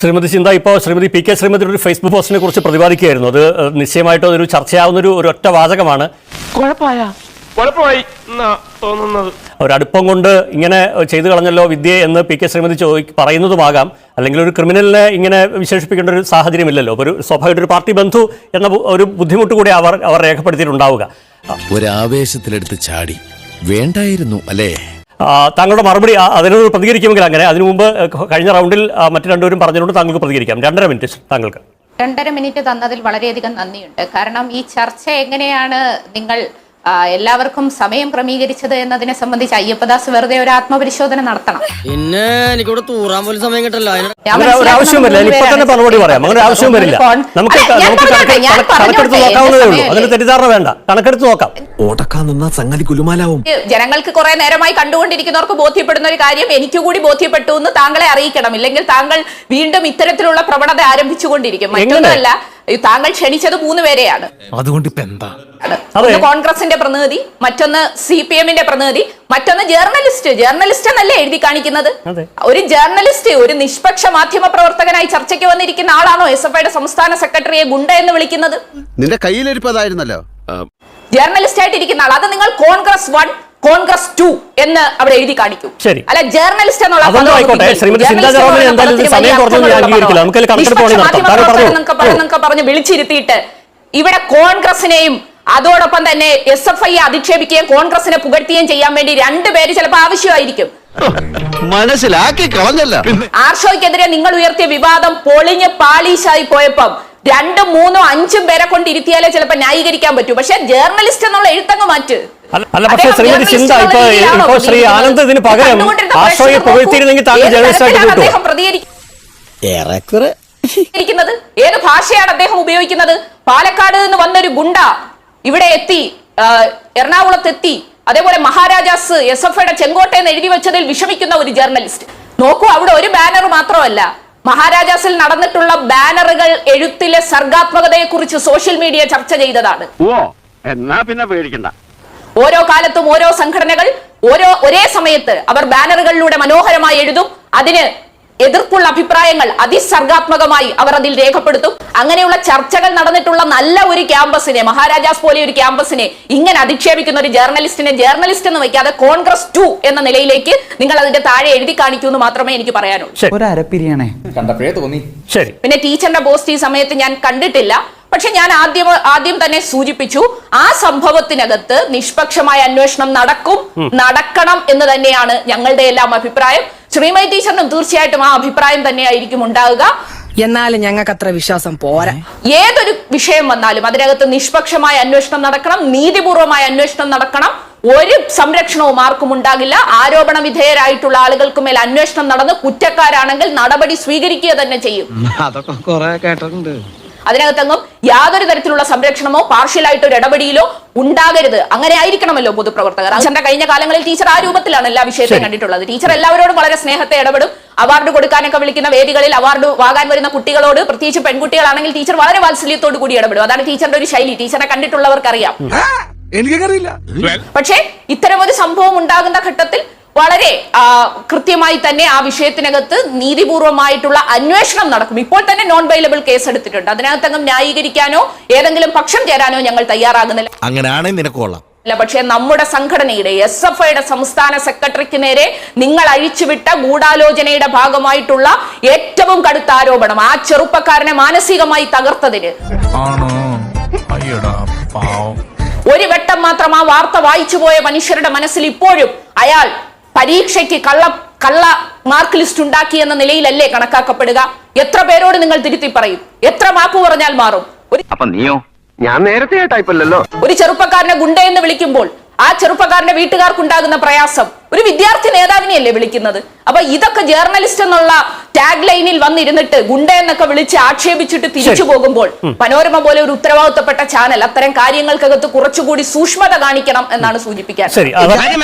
ശ്രീമതി ചിന്ത ഇപ്പോൾ Shrimati P K ശ്രീമതിയുടെ ഒരു ഫേസ്ബുക്ക് പോസ്റ്റിനെ കുറിച്ച് പ്രതിപാദിക്കുകയായിരുന്നു. അത് നിശ്ചയമായിട്ടും അതൊരു ചർച്ചയാവുന്ന ഒരു ഒറ്റ വാചകമാണ്. ഒരടുപ്പം കൊണ്ട് ഇങ്ങനെ ചെയ്തു കളഞ്ഞല്ലോ വിദ്യ എന്ന് പി കെ ശ്രീമതി പറയുന്നതുമാകാം. അല്ലെങ്കിൽ ഒരു ക്രിമിനലിനെ ഇങ്ങനെ വിശേഷിപ്പിക്കേണ്ട ഒരു സാഹചര്യമില്ലല്ലോ. ഒരു സ്വാഭാവിക ഒരു പാർട്ടി ബന്ധു എന്ന ഒരു ബുദ്ധിമുട്ട് കൂടി അവർ രേഖപ്പെടുത്തിയിട്ടുണ്ടാവുക. ഒരാവേശത്തിലെടുത്ത് ചാടി വേണ്ടായിരുന്നു അല്ലേ? താങ്കളുടെ മറുപടി അതിനോട് പ്രതികരിക്കുമെങ്കിൽ അങ്ങനെ. അതിനു മുമ്പ് കഴിഞ്ഞ റൗണ്ടിൽ മറ്റു രണ്ടുപേരും പറഞ്ഞുകൊണ്ട് താങ്കൾക്ക് പ്രതികരിക്കാം. 2.5 മിനിറ്റ് താങ്കൾക്ക്. 2.5 മിനിറ്റ് തന്നതിൽ വളരെയധികം നന്ദിയുണ്ട്. കാരണം ഈ ചർച്ച എങ്ങനെയാണ് നിങ്ങൾ എല്ലാവർക്കും സമയം ക്രമീകരിച്ചത് എന്നതിനെ സംബന്ധിച്ച് അയ്യപ്പദാസ് വെറുതെ ഒരു ആത്മപരിശോധന നടത്തണം. പിന്നെ എനിക്കിവിടെ തൂറാൻ പോലും സമയം കിട്ടല്ലോ. ആവശ്യം വരില്ല. ഇപ്പൊ തന്നെ മറുപടി പറയാം. അങ്ങനെ ആവശ്യം വരില്ല. നമുക്ക് കണക്കെടുത്ത് നോക്കാവുന്നതേ ഉള്ളൂ. അതിന് തെറ്റിദ്ധാരണ വേണ്ട. കണക്കെടുത്ത് നോക്കാം. ഓടക്കാൻ നിന്നാ സംഗതി കുലുമാലാവും. ജനങ്ങൾക്ക് കുറെ നേരമായി കണ്ടുകൊണ്ടിരിക്കുന്നവർക്ക് ബോധ്യപ്പെടുന്ന ഒരു കാര്യം എനിക്ക് കൂടി ബോധ്യപ്പെട്ടു എന്ന് താങ്കളെ അറിയിക്കണം. ഇല്ലെങ്കിൽ താങ്കൾ വീണ്ടും ഇത്തരത്തിലുള്ള പ്രവണത ആരംഭിച്ചുകൊണ്ടിരിക്കും. മറ്റൊന്നുമല്ല, താങ്കൾ ക്ഷണിച്ചത് 3 പേരെയാണ്. അതുകൊണ്ട് ഇപ്പൊ എന്താ? ഒന്ന് കോൺഗ്രസിന്റെ പ്രതിനിധി, മറ്റൊന്ന് CPM-ന്റെ പ്രതിനിധി, മറ്റൊന്ന് ജേർണലിസ്റ്റ് എന്നല്ലേ എഴുതി കാണിക്കുന്നത്? ഒരു ജേർണലിസ്റ്റ്, ഒരു നിഷ്പക്ഷ മാധ്യമ പ്രവർത്തകനായി ചർച്ചയ്ക്ക് വന്നിരിക്കുന്ന ആളാണോ SFIയുടെ സംസ്ഥാന സെക്രട്ടറിയെ ഗുണ്ട എന്ന് വിളിക്കുന്നത്? നിന്റെ കയ്യിലിരിപ്പതായിരുന്നല്ലോ. ജേർണലിസ്റ്റ് ആയിട്ടിരിക്കുന്ന ആൾ. അത് നിങ്ങൾ കോൺഗ്രസ് 1 കോൺഗ്രസ് 2 എന്ന് അവിടെ എഴുതി കാണിക്കും. അല്ല, ജേർണലിസ്റ്റ് എന്നുള്ള പറഞ്ഞ് വിളിച്ചിരുത്തിയിട്ട് ഇവിടെ കോൺഗ്രസിനെയും അതോടൊപ്പം തന്നെ SFI അധിക്ഷേപിക്കുകയും കോൺഗ്രസിനെ പുകഴ്ത്തുകയും ചെയ്യാൻ വേണ്ടി 2 പേര് ചിലപ്പോൾ ആവശ്യമായിരിക്കും. മനസ്സിലാക്കി കളഞ്ഞല്ല. ആർഷോയ്ക്കെതിരെ നിങ്ങൾ ഉയർത്തിയ വിവാദം പൊളിഞ്ഞ് പാളീശായി പോയപ്പം 2, 3, 5 പേരെ കൊണ്ട് ഇരുത്തിയാലേ ചിലപ്പോൾ ന്യായീകരിക്കാൻ പറ്റൂ. പക്ഷെ ജേർണലിസ്റ്റ് എന്നുള്ള എഴുത്തങ്ങ് മാറ്റ്. അല്ല, പക്ഷേ ശ്രീമതി ചിന്ത ഇപ്പോ ശ്രീ ആനന്ദ് ഇതിന് പകരം ആർഷോയെ പുകഴ്ത്തിയിരുന്നെങ്കിൽ താങ്കൾ ജേർണലിസ്റ്റ് ആയിട്ട് കിട്ടും. ഏത് ഭാഷയാണ് അദ്ദേഹം ഉപയോഗിക്കുന്നത്? പാലക്കാട് നിന്ന് വന്നൊരു ഗുണ്ട ഇവിടെ എത്തി, എറണാകുളത്ത് എത്തി, അതേപോലെ മഹാരാജാസ് SFIയുടെ ചെങ്കോട്ടയെന്ന് എഴുതി വെച്ചതിൽ വിഷമിക്കുന്ന ഒരു ജേർണലിസ്റ്റ്. നോക്കൂ, അവിടെ ഒരു ബാനർ മാത്രമല്ല, മഹാരാജാസിൽ നടന്നിട്ടുള്ള ബാനറുകൾ എഴുത്തിലെ സർഗാത്മകതയെ കുറിച്ച് സോഷ്യൽ മീഡിയ ചർച്ച ചെയ്തതാണ്. എന്നാ പിന്നെ പേടിക്കണ്ട. ഓരോ കാലത്തും ഓരോ സംഘടനകൾ ഒരേ സമയത്ത് അവർ ബാനറുകളിലൂടെ മനോഹരമായി എഴുതും. അതിന് എതിർപ്പുള്ള അഭിപ്രായങ്ങൾ അതിസർഗാത്മകമായി അവർ അതിൽ രേഖപ്പെടുത്തും. അങ്ങനെയുള്ള ചർച്ചകൾ നടന്നിട്ടുള്ള നല്ല ഒരു ക്യാമ്പസിനെ, മഹാരാജാസ് പോലെ ഒരു ക്യാമ്പസിനെ ഇങ്ങനെ അധിക്ഷേപിക്കുന്ന ഒരു ജേർണലിസ്റ്റിനെ ജേർണലിസ്റ്റ് എന്ന് വയ്ക്കാതെ കോൺഗ്രസ് 2 എന്ന നിലയിലേക്ക് നിങ്ങൾ അതിന്റെ താഴെ എഴുതി കാണിക്കൂ എന്ന് മാത്രമേ എനിക്ക് പറയാനുള്ളൂ. പിന്നെ ടീച്ചറിന്റെ പോസ്റ്റ് ഈ സമയത്ത് ഞാൻ കണ്ടിട്ടില്ല. പക്ഷെ ഞാൻ ആദ്യം തന്നെ സൂചിപ്പിച്ചു, ആ സംഭവത്തിനകത്ത് നിഷ്പക്ഷമായ അന്വേഷണം നടക്കണം എന്ന് തന്നെയാണ് ഞങ്ങളുടെ എല്ലാം അഭിപ്രായം. ശ്രീമതി ടീച്ചറിനും തീർച്ചയായിട്ടും ആ അഭിപ്രായം തന്നെയായിരിക്കും ഉണ്ടാവുക. എന്നാലും ഞങ്ങൾക്ക് അത്ര വിശ്വാസം പോരാ. ഏതൊരു വിഷയം വന്നാലും അതിനകത്ത് നിഷ്പക്ഷമായ അന്വേഷണം നടക്കണം, നീതിപൂർവമായ അന്വേഷണം നടക്കണം. ഒരു സംരക്ഷണവും ആർക്കും ഉണ്ടാകില്ല. ആരോപണ വിധേയരായിട്ടുള്ള ആളുകൾക്ക് മേൽ അന്വേഷണം നടന്ന് കുറ്റക്കാരാണെങ്കിൽ നടപടി സ്വീകരിക്കുക തന്നെ ചെയ്യും. അതൊക്കെ കുറെ കേട്ടിട്ടുണ്ട്. അതിനകത്തെങ്ങും യാതൊരു തരത്തിലുള്ള സംരക്ഷണമോ പാർഷ്യലായിട്ടോ ഒരു ഇടപെടിയിലോ ഉണ്ടാകരുത്. അങ്ങനെ ആയിരിക്കണമല്ലോ പൊതുപ്രവർത്തകർ. ടീച്ചറിന്റെ കഴിഞ്ഞ കാലങ്ങളിൽ ടീച്ചർ ആ രൂപത്തിലാണ് എല്ലാ വിഷയത്തെയും കണ്ടിട്ടുള്ളത്. ടീച്ചർ എല്ലാവരോടും വളരെ സ്നേഹത്തെ ഇടപെടും. അവാർഡ് കൊടുക്കാനൊക്കെ വിളിക്കുന്ന വേദികളിൽ അവാർഡ് വാങ്ങാൻ വരുന്ന കുട്ടികളോട്, പ്രത്യേകിച്ച് പെൺകുട്ടികളാണെങ്കിൽ ടീച്ചർ വളരെ വാത്സല്യത്തോടു കൂടി ഇടപെടും. അതാണ് ടീച്ചറിന്റെ ഒരു ശൈലി. ടീച്ചറെ കണ്ടിട്ടുള്ളവർക്കറിയാം. പക്ഷേ ഇത്തരമൊരു സംഭവം ഉണ്ടാകുന്ന ഘട്ടത്തിൽ വളരെ കൃത്യമായി തന്നെ ആ വിഷയത്തിനകത്ത് നീതിപൂർവമായിട്ടുള്ള അന്വേഷണം നടക്കും. ഇപ്പോൾ തന്നെ നോൺ ബൈലബിൾ കേസ് എടുത്തിട്ടുണ്ട്. അതിനകത്തങ്ങും ന്യായീകരിക്കാനോ ഏതെങ്കിലും പക്ഷം ചേരാനോ ഞങ്ങൾ തയ്യാറാകുന്നില്ല. അങ്ങനെയാണെങ്കിൽ നിനക്കോളാം. പക്ഷേ നമ്മുടെ സംഘടനയുടെ SFIയുടെ സംസ്ഥാന സെക്രട്ടറിക്ക് നേരെ നിങ്ങൾ അഴിച്ചുവിട്ട ഗൂഢാലോചനയുടെ ഭാഗമായിട്ടുള്ള ഏറ്റവും കടുത്ത ആരോപണം ആ ചെറുപ്പക്കാരനെ മാനസികമായി തകർത്തതിന് ഒരു വട്ടം മാത്രം ആ വാർത്ത വായിച്ചുപോയ മനുഷ്യരുടെ മനസ്സിൽ ഇപ്പോഴും അയാൾ പരീക്ഷയ്ക്ക് കള്ള മാർക്ക് ലിസ്റ്റ് ഉണ്ടാക്കി എന്ന നിലയിലല്ലേ കണക്കാക്കപ്പെടുക? എത്ര പേരോട് നിങ്ങൾ തിരുത്തി പറയും? എത്ര മാപ്പ് പറഞ്ഞാൽ മാറും? ഞാൻ നേരത്തെ ടൈപ്പല്ലോ. ഒരു ചെറുപ്പക്കാരനെ ഗുണ്ടയെന്ന് വിളിക്കുമ്പോൾ ആ ചെറുപ്പക്കാരന്റെ വീട്ടുകാർക്കുണ്ടാകുന്ന പ്രയാസം ഒരു വിദ്യാർത്ഥി നേതാവിനെയല്ലേ വിളിക്കുന്നത്? അപ്പൊ ഇതൊക്കെ ജേർണലിസ്റ്റ് എന്നുള്ള ടാഗ് ലൈനിൽ വന്നിരുന്നിട്ട് ഗുണ്ട എന്നൊക്കെ വിളിച്ച് ആക്ഷേപിച്ചിട്ട് തിരിച്ചു പോകുമ്പോൾ മനോരമ പോലെ ഒരു ഉത്തരവാദിത്തപ്പെട്ട ചാനൽ അത്തരം കാര്യങ്ങൾക്കകത്ത് കുറച്ചുകൂടി സൂക്ഷ്മത കാണിക്കണം എന്നാണ് സൂചിപ്പിക്കാൻ.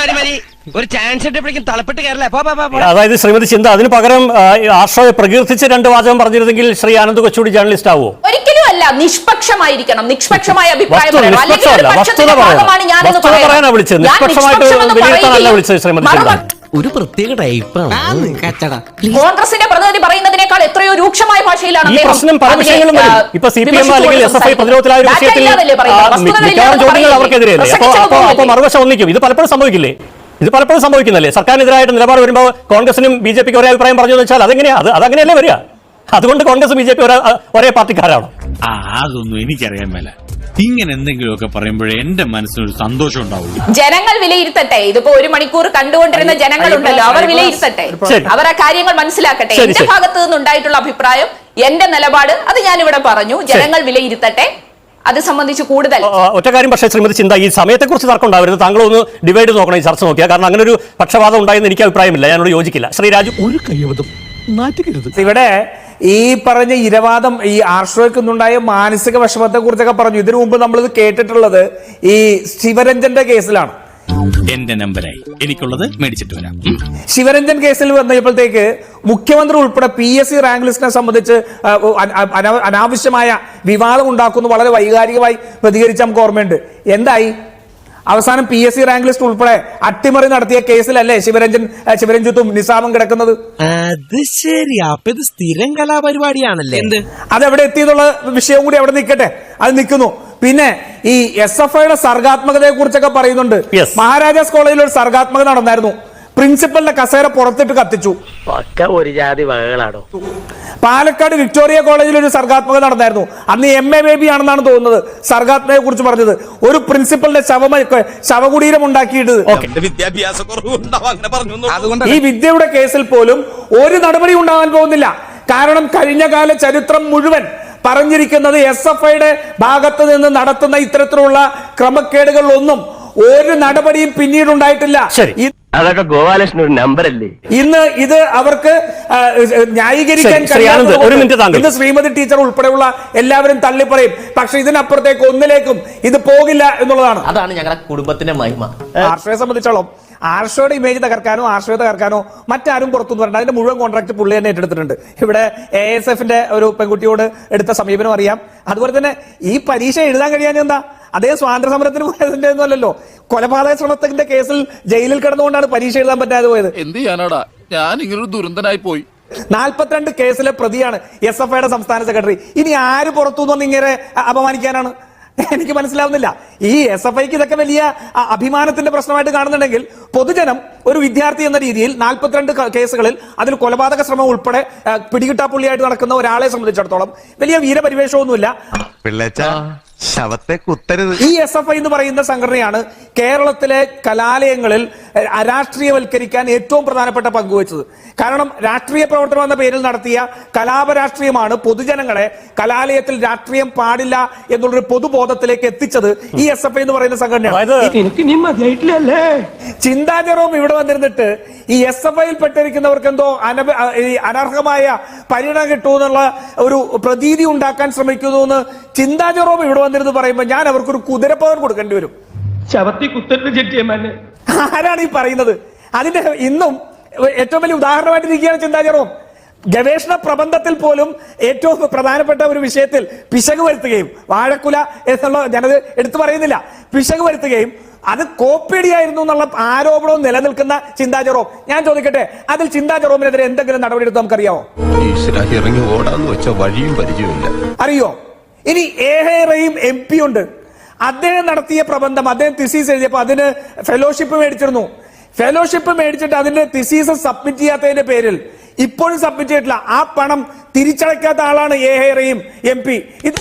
ഒരു ചാൻസ് തളപ്പെട്ട് കയറല്ലേ? അതായത് ശ്രീമതി ചിന്ത അതിന് പകരം ആർഷോയെ പ്രകീർത്തിച്ച് 2 വാചകം പറഞ്ഞിരുന്നെങ്കിൽ ശ്രീ ആനന്ദ് കൊച്ചുകൂടി ജേർണലിസ്റ്റ് ആവുമോ? ഒരിക്കലും അല്ല. നിഷ്പക്ഷമായിരിക്കണം. നിഷ്പക്ഷമായ അഭിപ്രായം ഒരു പ്രത്യേക ടൈപ്പാണ്. കോൺഗ്രസിന്റെ പ്രതിനിധി പറയുന്നതിനേക്കാൾ എത്രയോ രൂക്ഷമായ ഭാഷയിലാണ് ഈ അദ്ദേഹം പ്രശ്നം പല അതിനെ, വിഷയങ്ങളും വരും. ഇപ്പൊ CPM അല്ലെങ്കിൽ SFI പ്രതിരോധത്തിലായ ഒരു വിഷയത്തിൽ മിക്കവാറും ചോദ്യങ്ങൾ അവർക്കെതിരെയല്ലേ? അപ്പൊ മറുവശം ഒന്നിക്കും. ഇത് പലപ്പോഴും സംഭവിക്കില്ലേ? ഇത് പലപ്പോഴും സംഭവിക്കുന്നല്ലേ? സർക്കാരിനെതിരായിട്ട് നിലപാട് വരുമ്പോൾ കോൺഗ്രസിനും BJPക്ക് ഒരേ അഭിപ്രായം പറഞ്ഞു വെച്ചാൽ അതെങ്ങനെയാ? അതങ്ങനെയല്ലേ വരിക? അതുകൊണ്ട് കോൺഗ്രസ് BJP ഒരേ പാർട്ടിക്കാരാണോ? അതൊന്നും എനിക്കറിയാൻ മേല. ഇങ്ങനെ എന്തെങ്കിലുമൊക്കെ പറയുമ്പോഴേ എന്റെ മനസ്സിനൊരു സന്തോഷം ഉണ്ടാവുള്ളൂ. ജനങ്ങൾ വിലയിരുത്തട്ടെ. ഇതിപ്പോ 1 മണിക്കൂർ കണ്ടുകൊണ്ടിരുന്ന ജനങ്ങളുണ്ടല്ലോ, അവർ വിലയിരുത്തട്ടെ, അവർ ആ കാര്യങ്ങൾ മനസ്സിലാക്കട്ടെ. എന്റെ ഭാഗത്ത് നിന്നുണ്ടായിട്ടുള്ള അഭിപ്രായം, എന്റെ നിലപാട്, അത് ഞാനിവിടെ പറഞ്ഞു. ജനങ്ങൾ വിലയിരുത്തട്ടെ. അത് സംബന്ധിച്ച് കൂടുതൽ ഒറ്റ കാര്യം പക്ഷേ ശ്രീമതി ചിന്ത, ഈ സമയത്തെക്കുറിച്ച് തർക്കം ഉണ്ടാവരുത്. താങ്കളൊന്ന് ഡിവൈഡ് നോക്കണം ഈ ചർച്ച നോക്കിയാൽ. കാരണം അങ്ങനെ ഒരു പക്ഷപാതം ഉണ്ടായെന്ന് എനിക്ക് അഭിപ്രായമില്ല. ഞാനോട് യോജിക്കില്ല. ശ്രീരാജു, ഒരു കയ്യബദ്ധം നാറ്റുകരുത്. ഇവിടെ ഈ പറഞ്ഞ ഇരവാദം, ഈ ആർഷോയ്ക്കുന്നുണ്ടായ മാനസിക വിഷമത്തെ കുറിച്ചൊക്കെ പറഞ്ഞു. ഇതിനു മുമ്പ് നമ്മളിത് കേട്ടിട്ടുള്ളത് ഈ ശിവരഞ്ജന്റെ കേസിലാണ്. എന്റെ നമ്പരായി എനിക്കുള്ളത് മേടിച്ചിട്ട് വരാം. ശിവരഞ്ജൻ കേസിൽ വന്നപ്പോഴത്തേക്ക് മുഖ്യമന്ത്രി ഉൾപ്പെടെ PSC റാങ്ക് ലിസ്റ്റിനെ സംബന്ധിച്ച് അനാവശ്യമായ വിവാദം ഉണ്ടാക്കുന്നു വളരെ വൈകാരികമായി പ്രതികരിച്ച നമുക്ക് ഓർമ്മയുണ്ട്. എന്തായി? അവസാനം PSC റാങ്ക് ലിസ്റ്റ് ഉൾപ്പെടെ അട്ടിമറി നടത്തിയ കേസിലല്ലേ ശിവരഞ്ജിത്തും നിസാമും കിടക്കുന്നത്? അത് ശരി. അപ്പൊ ഇത് സ്ഥിരം കലാപരിപാടിയാണല്ലേ? അതെവിടെ എത്തിയെന്നുള്ള വിഷയവും കൂടി അവിടെ നിൽക്കട്ടെ, അത് നിൽക്കുന്നു. പിന്നെ ഈ SFIയുടെ സർഗാത്മകതയെ കുറിച്ചൊക്കെ പറയുന്നുണ്ട്. മഹാരാജാസ് കോളേജിൽ ഒരു സർഗാത്മകത നടന്നായിരുന്നു. പ്രിൻസിപ്പലിന്റെ കസേര പുറത്തിട്ട് കത്തിച്ചു. ഒരു ജാതി വകകളാണോ? പാലക്കാട് വിക്ടോറിയ കോളേജിൽ ഒരു സർഗാത്മകത നടന്നായിരുന്നു. അന്ന് MA ബേബി ആണെന്നാണ് തോന്നുന്നത് സർഗാത്മകതയെ കുറിച്ച് പറഞ്ഞത്. ഒരു പ്രിൻസിപ്പലിന്റെ ശവകുടീരം ഉണ്ടാക്കിയിട്ട്. ഈ വിദ്യയുടെ കേസിൽ പോലും ഒരു നടപടി ഉണ്ടാവാൻ പോകുന്നില്ല. കാരണം കഴിഞ്ഞകാല ചരിത്രം മുഴുവൻ പറഞ്ഞിരിക്കുന്നത് SFIയുടെ ഭാഗത്ത് നിന്ന് നടത്തുന്ന ഇത്തരത്തിലുള്ള ക്രമക്കേടുകളിലൊന്നും ഒരു നടപടിയും പിന്നീട് ഉണ്ടായിട്ടില്ല. അതൊക്കെ ഗോപാലകൃഷ്ണൻ ഒരു നമ്പറല്ലേ? ഇന്ന് ഇത് അവർക്ക് ന്യായീകരിക്കാൻ ഇന്ന് ശ്രീമതി ടീച്ചർ ഉൾപ്പെടെയുള്ള എല്ലാവരും തള്ളിപ്പറയും. പക്ഷെ ഇതിനപ്പുറത്തേക്ക് ഒന്നിലേക്കും ഇത് പോകില്ല എന്നുള്ളതാണ്. അതാണ് ഞങ്ങളുടെ കുടുംബത്തിന്റെ മഹിമ. ആർഷയെ സംബന്ധിച്ചോളം ആർഷയുടെ ഇമേജ് തകർക്കാനോ ആർഷയെ തകർക്കാനോ മറ്റാരും പുറത്തുനിന്ന് വരണ്ട. അതിന്റെ മുഴുവൻ കോൺട്രാക്ട് പുള്ളി തന്നെ ഏറ്റെടുത്തിട്ടുണ്ട്. ഇവിടെ ASFന്റെ ഒരു പെൺകുട്ടിയോട് എടുത്ത സമീപനം അറിയാം. അതുപോലെ തന്നെ ഈ പരീക്ഷ എഴുതാൻ കഴിയാൻ എന്താ? അദ്ദേഹം സ്വാതന്ത്ര്യ സമരത്തിന് പോയതിന്റെ ഒന്നുമല്ലല്ലോ. കൊലപാതക ശ്രമത്തിന്റെ കേസിൽ ജയിലിൽ കിടന്നുകൊണ്ടാണ് പരീക്ഷ എഴുതാൻ പറ്റാതെ പോയത്. എന്ത് ചെയ്യാനാടാ, ഞാൻ ഇങ്ങനൊരു ദുരന്തനായി പോയി. 42 കേസിലെ പ്രതിയാണ് SFIയുടെ സംസ്ഥാന സെക്രട്ടറി. ഇനി ആര് പുറത്തുനിന്ന് ഇങ്ങനെ അപമാനിക്കാനാണ്? എനിക്ക് മനസ്സിലാവുന്നില്ല. ഈ SFIക്ക് ഇതൊക്കെ വലിയ അഭിമാനത്തിന്റെ പ്രശ്നമായിട്ട് കാണുന്നുണ്ടെങ്കിൽ പൊതുജനം ഒരു വിദ്യാർത്ഥി എന്ന രീതിയിൽ 42 കേസുകളിൽ അതിൽ കൊലപാതക ശ്രമം ഉൾപ്പെടെ പിടികിട്ടാപ്പുള്ളിയായിട്ട് നടക്കുന്ന ഒരാളെ സംബന്ധിച്ചിടത്തോളം വലിയ വീരപരിവേഷമൊന്നുമില്ല. ശവത്തെ കുത്തരുത്. ഈ SFI എന്ന് പറയുന്ന സംഘടനയാണ് കേരളത്തിലെ കലാലയങ്ങളിൽ അരാഷ്ട്രീയവൽക്കരിക്കാൻ ഏറ്റവും പ്രധാനപ്പെട്ട പങ്കുവച്ചത്. കാരണം രാഷ്ട്രീയ പ്രവർത്തനം എന്ന പേരിൽ നടത്തിയ കലാപരാഷ്ട്രീയമാണ് പൊതുജനങ്ങളെ കലാലയത്തിൽ രാഷ്ട്രീയം പാടില്ല എന്നുള്ളൊരു പൊതുബോധത്തിലേക്ക് എത്തിച്ചത് ഈ SFI എന്ന് പറയുന്ന സംഘടനയാണ്. ചിന്താ ജെറോം ഇവിടെ വന്നിരുന്നിട്ട് ഈ SFIയിൽ പെട്ടിരിക്കുന്നവർക്ക് എന്തോ അനർഹമായ പരിഗണന കിട്ടുമെന്നുള്ള ഒരു പ്രതീതി ഉണ്ടാക്കാൻ ശ്രമിക്കുന്നു എന്ന് ചിന്താ ജെറോം ഇവിടെ വന്നിരുന്ന് പറയുമ്പോൾ ഞാൻ അവർക്കൊരു കുതിരപ്പവർ കൊടുക്കേണ്ടി വരും. ആരാണ് ഈ പറയുന്നത്? അതിന്റെ ഇന്നും ഏറ്റവും വലിയ ഉദാഹരണമായിട്ട് ഇരിക്കുകയാണ് ചിന്താ ജെറോം. ഗവേഷണ പ്രബന്ധത്തിൽ പോലും ഏറ്റവും പ്രധാനപ്പെട്ട ഒരു വിഷയത്തിൽ പിശക് വരുത്തുകയും, വാഴക്കുല എന്നുള്ള ഞാനത് എടുത്തു പറയുന്നില്ല, പിശക് വരുത്തുകയും അത് കോപ്പിയടിയായിരുന്നു എന്നുള്ള ആരോപണവും നിലനിൽക്കുന്ന ചിന്താ ജെറോം. ഞാൻ ചോദിക്കട്ടെ, അതിൽ ചിന്താ ജെറോമിനെതിരെ എന്തെങ്കിലും നടപടി എടുത്ത് നമുക്കറിയാമോ? ഇറങ്ങി ഓടാന്ന് വെച്ച വഴിയും പരിചയമില്ല. അറിയോ? ഇനി AHRയും MP ഉണ്ട്. അദ്ദേഹം നടത്തിയ പ്രബന്ധം, അദ്ദേഹം തിസീസ് എഴുതിയപ്പോൾ അതിന് ഫെലോഷിപ്പ് മേടിച്ചിരുന്നു. ഫെലോഷിപ്പ് മേടിച്ചിട്ട് അതിന്റെ തിസീസ് സബ്മിറ്റ് ചെയ്യാത്തതിന്റെ പേരിൽ ഇപ്പോഴും സബ്മിറ്റ് ചെയ്തിട്ടില്ല. ആ പണം തിരിച്ചടയ്ക്കാത്ത ആളാണ് AHRയും MP. ഇത്